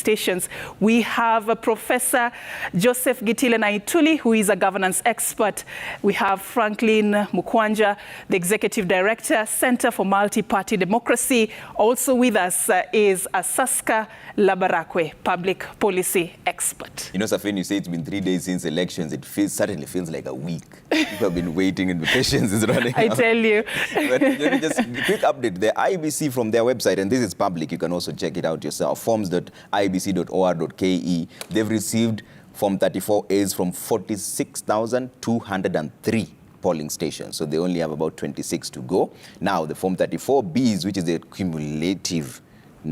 stations. We have Professor Joseph Gitile Naituli, who is a governance expert. We have Franklin Mukwanja, the Executive Director, Center for Multi-Party Democracy. Also with us is Asaska Labarakwe, public policy expert. You know, Safin, you say it's been 3 days since elections. It certainly feels like a week. People have been waiting and the patience is running out. I tell you. But let me just quick update. The IEBC from their website, and this is public, you can also check it out yourself, forms.iebc.or.ke. They've received Form 34As from 46,203 polling stations. So they only have about 26 to go. Now, the Form 34Bs, which is the cumulative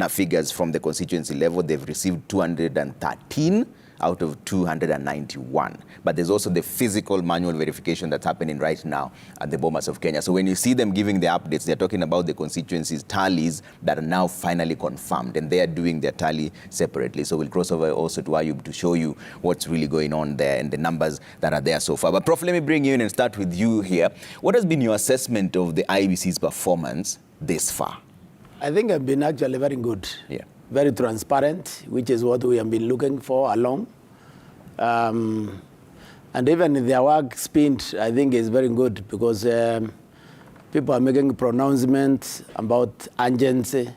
figures from the constituency level, they've received 213 out of 291. But there's also the physical manual verification that's happening right now at the Bomas of Kenya. So when you see them giving the updates, they're talking about the constituencies tallies that are now finally confirmed, and they are doing their tally separately. So we'll cross over also to Ayub to show you what's really going on there and the numbers that are there so far. But Prof, let me bring you in and start with you here. What has been your assessment of the IEBC's performance this far? I think I've been actually very good. Yeah. Very transparent, which is what we have been looking for along. And even their work spent, I think, is very good because people are making pronouncements about urgency,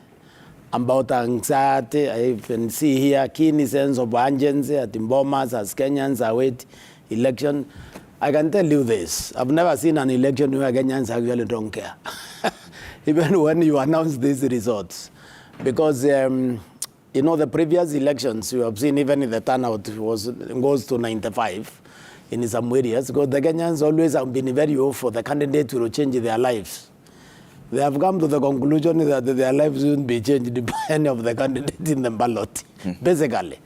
about anxiety. I can see here keen sense of urgency at Bomas as Kenyans await election. I can tell you this, I've never seen an election where Kenyans actually don't care, even when you announce these results. Because, you know, the previous elections, you have seen even in the turnout goes to 95 in some areas, because the Kenyans always have been very hopeful for the candidate to change their lives. They have come to the conclusion that their lives wouldn't be changed by any of the candidates in the ballot, basically.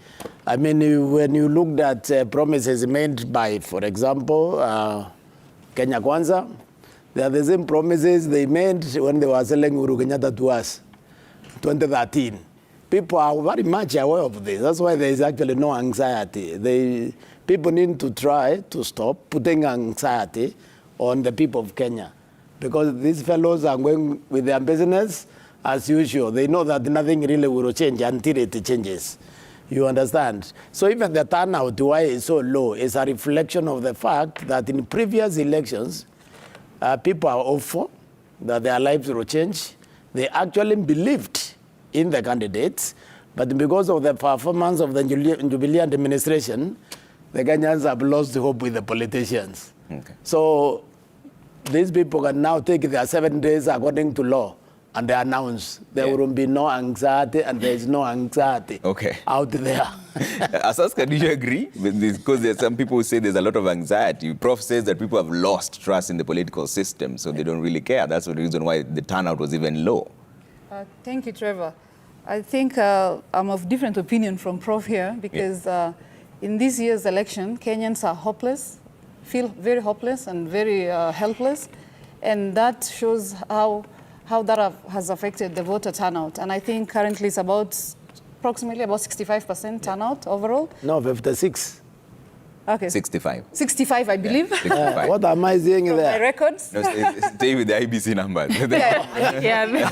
I mean, when you looked at promises made by, for example, Kenya Kwanza, they are the same promises they made when they were selling Uhuru Kenyatta to us. 2013. People are very much aware of this. That's why there is actually no anxiety. People need to try to stop putting anxiety on the people of Kenya, because these fellows are going with their business as usual. They know that nothing really will change until it changes. You understand? So even the turnout, why it's so low, is a reflection of the fact that in previous elections, people are hopeful that their lives will change. They actually believed in the candidates, but because of the performance of the Jubilee administration, the Kenyans have lost hope with the politicians. Okay. So these people can now take their 7 days according to law, and they announce there will be no anxiety, and there is no anxiety out there. Asaska, do you agree with this? Because there's some people who say there's a lot of anxiety. Prof says that people have lost trust in the political system, so they don't really care. That's the reason why the turnout was even low. Thank you, Trevor. I think I'm of different opinion from Prof here, because in this year's election, Kenyans are hopeless, feel very hopeless and very helpless, and that shows how that has affected the voter turnout. And I think currently it's approximately about 65% turnout overall. No, 56. Okay. 65. 65, I believe. Yeah, 65. What am I seeing there? My records. No, stay with the IBC numbers.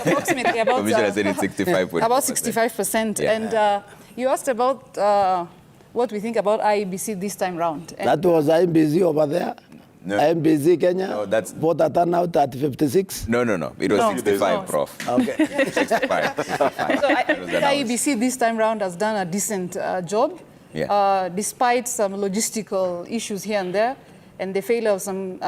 Approximately about. Commissioner said it's 65. About 65%. Yeah. And you asked about what we think about IEBC this time round. And that was IEBC over there. No. IEBC Kenya. No, that's voter turnout at 56. No. It was 65, Prof. Okay. 65. So I think IEBC this time round has done a decent job. Yeah. Despite some logistical issues here and there, and the failure of some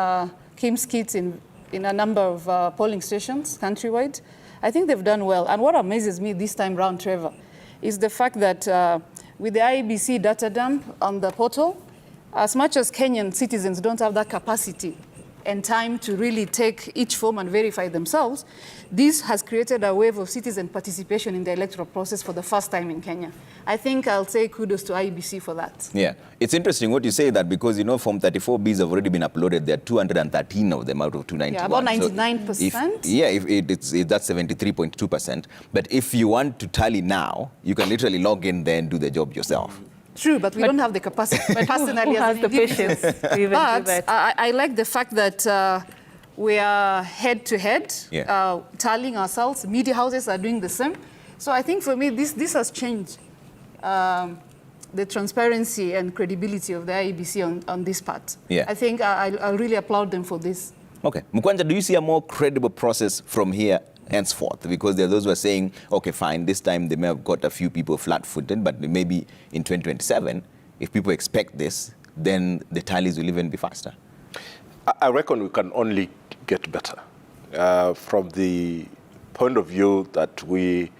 KIMS kits in a number of polling stations countrywide, I think they've done well. And what amazes me this time round, Trevor, is the fact that with the IEBC data dump on the portal, as much as Kenyan citizens don't have that capacity and time to really take each form and verify themselves, this has created a wave of citizen participation in the electoral process for the first time in Kenya. I think I'll say kudos to IEBC for that. Yeah, it's interesting what you say that, because, you know, Form 34Bs have already been uploaded. There are 213 of them out of 291. Yeah, about 99%. So if that's 73.2%. But if you want to tally now, you can literally log in there and do the job yourself. True, but we don't have the capacity. But personally, who has the patience to even do that? I like the fact that we are head-to-head, tallying ourselves. Media houses are doing the same. So I think for me, this has changed the transparency and credibility of the IEBC on this part. Yeah. I think I'll really applaud them for this. Okay. Mukwanja, do you see a more credible process from here henceforth? Because there are those who are saying, okay, fine, this time they may have got a few people flat-footed, but maybe in 2027, if people expect this, then the tallies will even be faster. I reckon we can only get better from the point of view that we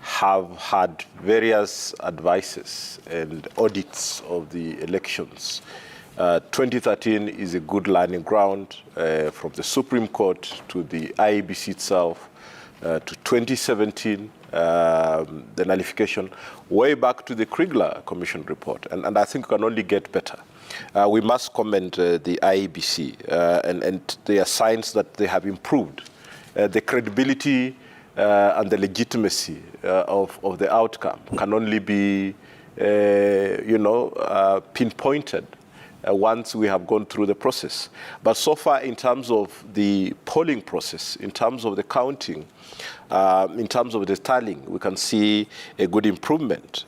have had various advices and audits of the elections. 2013 is a good learning ground from the Supreme Court to the IEBC itself, to 2017, the nullification, way back to the Kriegler Commission report. And I think we can only get better. We must commend the IEBC, and there are signs that they have improved. The credibility and the legitimacy of the outcome can only be, pinpointed once we have gone through the process. But so far, in terms of the polling process, in terms of the counting, in terms of the tallying, we can see a good improvement.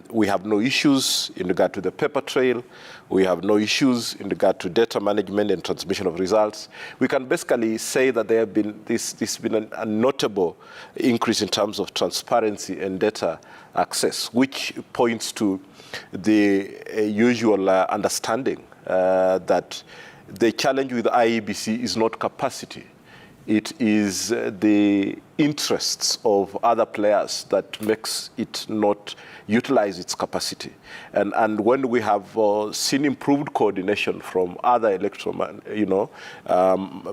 We have no issues in regard to the paper trail. We have no issues in regard to data management and transmission of results. We can basically say that there have been this been a notable increase in terms of transparency and data access, which points to the usual understanding that the challenge with IEBC is not capacity. It is the interests of other players that makes it not utilize its capacity. And when we have seen improved coordination from other electoral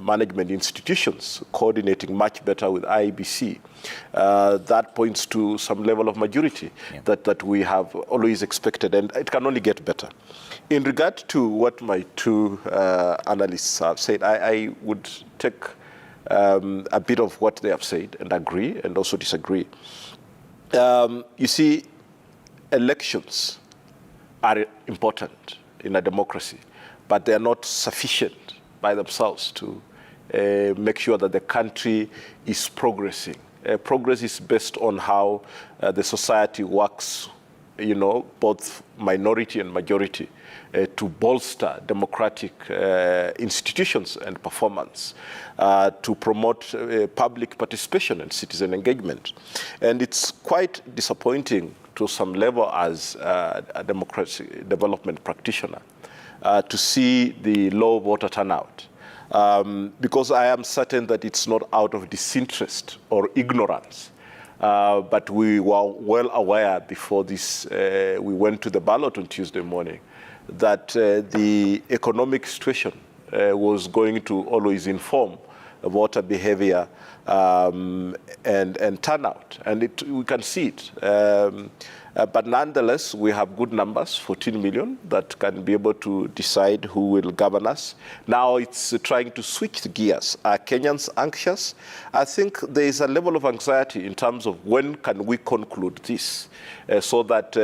management institutions coordinating much better with IEBC, that points to some level of majority that we have always expected, and it can only get better. In regard to what my two analysts have said, I would take a bit of what they have said and agree and also disagree. You see, elections are important in a democracy, but they are not sufficient by themselves to make sure that the country is progressing. Progress is based on how the society works, both minority and majority, to bolster democratic institutions and performance, to promote public participation and citizen engagement. And it's quite disappointing to some level as a democratic development practitioner to see the low voter turnout. Because I am certain that it's not out of disinterest or ignorance. But we were well aware before this, we went to the ballot on Tuesday morning, that the economic situation was going to always inform voter behavior and turnout. And we can see it. But nonetheless, we have good numbers, 14 million, that can be able to decide who will govern us. Now it's trying to switch the gears. Are Kenyans anxious? I think there is a level of anxiety in terms of when can we conclude this, so that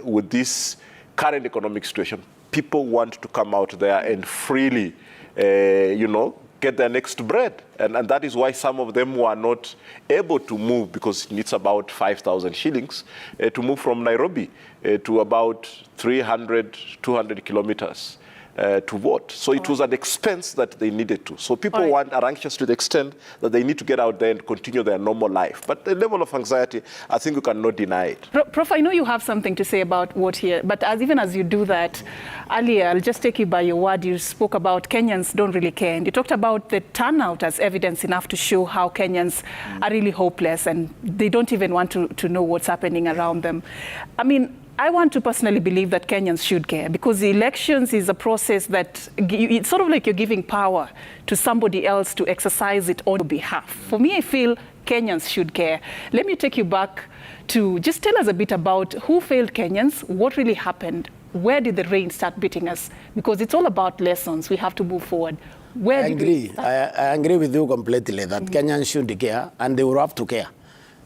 with this current economic situation, people want to come out there and freely, get their next bread. And that is why some of them were not able to move, because it needs about 5,000 shillings to move from Nairobi to about 300, 200 kilometers to vote. So it was an expense that they needed to. So people are anxious to the extent that they need to get out there and continue their normal life. But the level of anxiety, I think we cannot deny it. Prof, I know you have something to say about vote here, but even as you do that, earlier, I'll just take you by your word. You spoke about Kenyans don't really care. And you talked about the turnout as evidence enough to show how Kenyans are really hopeless and they don't even want to know what's happening around them. I mean, I want to personally believe that Kenyans should care, because the elections is a process that it's sort of like you're giving power to somebody else to exercise it on your behalf. For me, I feel Kenyans should care. Let me take you back to just tell us a bit about who failed Kenyans, what really happened, where did the rain start beating us? Because it's all about lessons. We have to move forward. I agree with you completely that Kenyans should care, and they will have to care,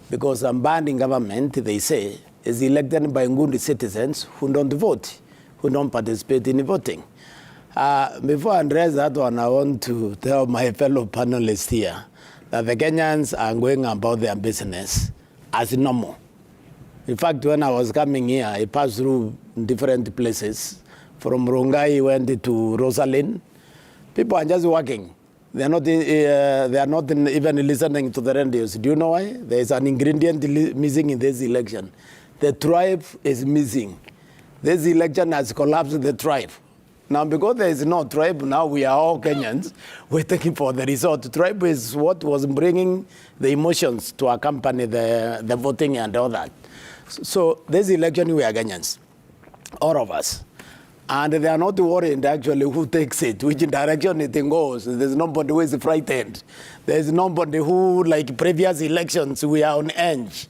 because a binding government, they say, is elected by good citizens who don't vote, who don't participate in voting. Before I address that one, I want to tell my fellow panelists here that the Kenyans are going about their business as normal. In fact, when I was coming here, I passed through different places. From Rongai, went to Rosalind. People are just working. They are not even listening to the radios. Do you know why? There is an ingredient missing in this election. The tribe is missing. This election has collapsed the tribe. Now, because there is no tribe, now we are all Kenyans waiting for the result. Tribe is what was bringing the emotions to accompany the voting and all that. So this election, we are Kenyans, all of us. And they are not worried actually who takes it, which direction it goes. There's nobody who is frightened. There's nobody who, like previous elections, we are on edge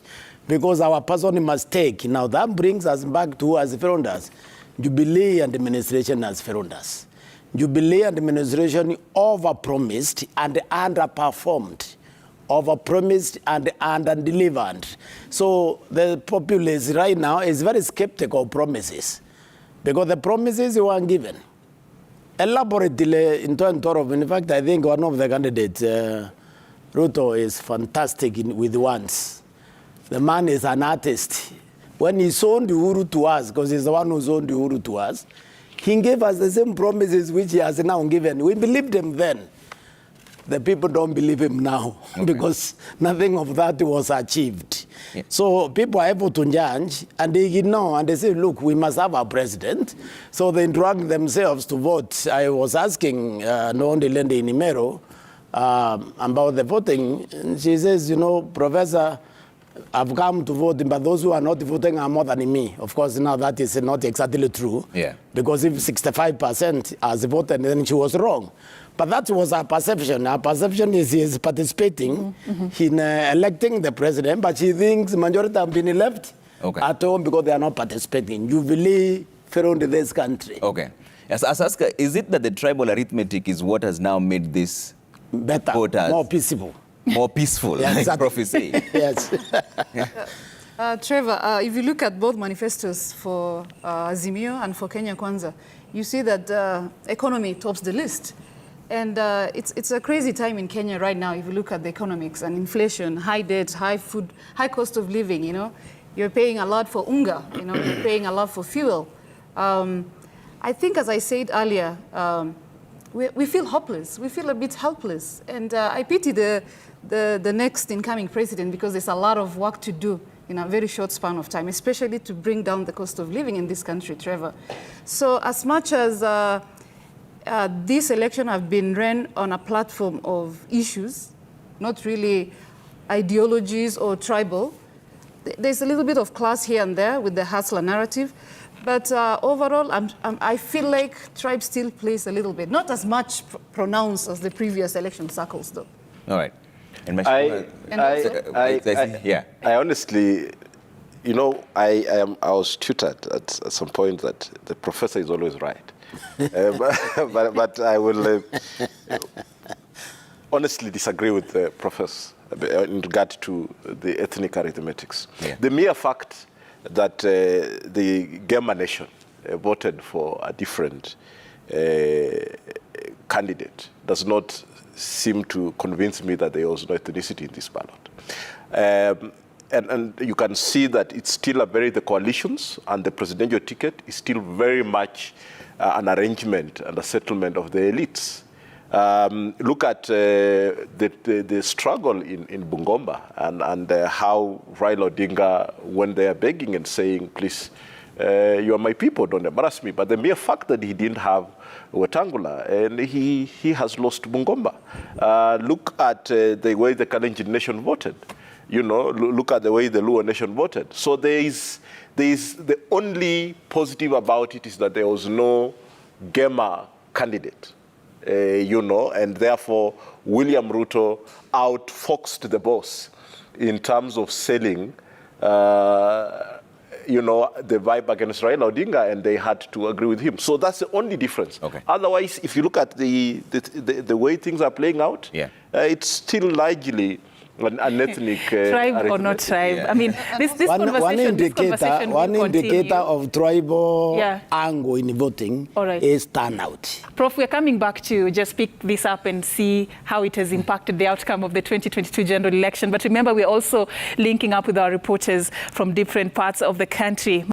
because our person must take. Now that brings us back to as founders. Jubilee and administration as founders. Jubilee and administration overpromised and underperformed. Overpromised and under-delivered. So the populace right now is very skeptical of promises. Because the promises were given. Elaborately, in fact, I think one of the candidates, Ruto, is fantastic with words. The man is an artist. When he sold Uhuru to us, because he's the one who sold Uhuru to us, he gave us the same promises which he has now given. We believed him then. The people don't believe him now because nothing of that was achieved. Yeah. So people are able to judge and they ignore and they say, look, we must have a president. So they drag themselves to vote. I was asking Nondilende Inimero about the voting. And she says, you know, Professor, I've come to vote, but those who are not voting are more than me. Of course, now that is not exactly true. Yeah. Because if 65% has voted, then she was wrong. But that was our perception. Our perception is he is participating in electing the president, but she thinks majority have been left at home because they are not participating. Jubilee failed this country. Okay. Yes, Asaska, is it that the tribal arithmetic is what has now made this better, voters more peaceful? More peaceful, yes, like prophecy. Yes. Trevor, if you look at both manifestos for Azimio and for Kenya Kwanza, you see that economy tops the list. And it's a crazy time in Kenya right now if you look at the economics and inflation, high debt, high food, high cost of living, you know. You're paying a lot for unga, you know, you're paying a lot for fuel. I think, as I said earlier, we feel hopeless. We feel a bit helpless. And I pity the next incoming president because there's a lot of work to do in a very short span of time, especially to bring down the cost of living in this country, Trevor. So as much as this election have been run on a platform of issues, not really ideologies or tribal, there's a little bit of class here and there with the hustler narrative. But overall, I feel like tribe still plays a little bit, not as much pronounced as the previous election cycles, though. All right. And I honestly, you know, I was tutored at some point that the professor is always right. But I will honestly disagree with the professor in regard to the ethnic arithmetics. Yeah. The mere fact that the Gema nation voted for a different candidate does not seem to convince me that there was no ethnicity in this ballot. And you can see that it's still the coalitions and the presidential ticket is still very much an arrangement and a settlement of the elites. Look at the struggle in Bungoma and how Raila Odinga went there begging and saying, please, you are my people, don't embarrass me. But the mere fact that he didn't have Wetangula, and he has lost Bungoma. Look at the way the Kalenjin nation voted. You know, look at the way the Luo nation voted. So there is the only positive about it is that there was no Gema candidate. You know, and therefore William Ruto outfoxed the boss in terms of selling, you know, the vibe against Raila Odinga, and they had to agree with him. So that's the only difference. Okay. Otherwise, if you look at the way things are playing out, it's still largely an ethnic tribe or not tribe. Yeah. I mean, this conversation one will indicator continue. of tribal Yeah. angle in voting All right. is turnout. Prof, we're coming back to just pick this up and see how it has impacted the outcome of the 2022 general election. But remember, we're also linking up with our reporters from different parts of the country.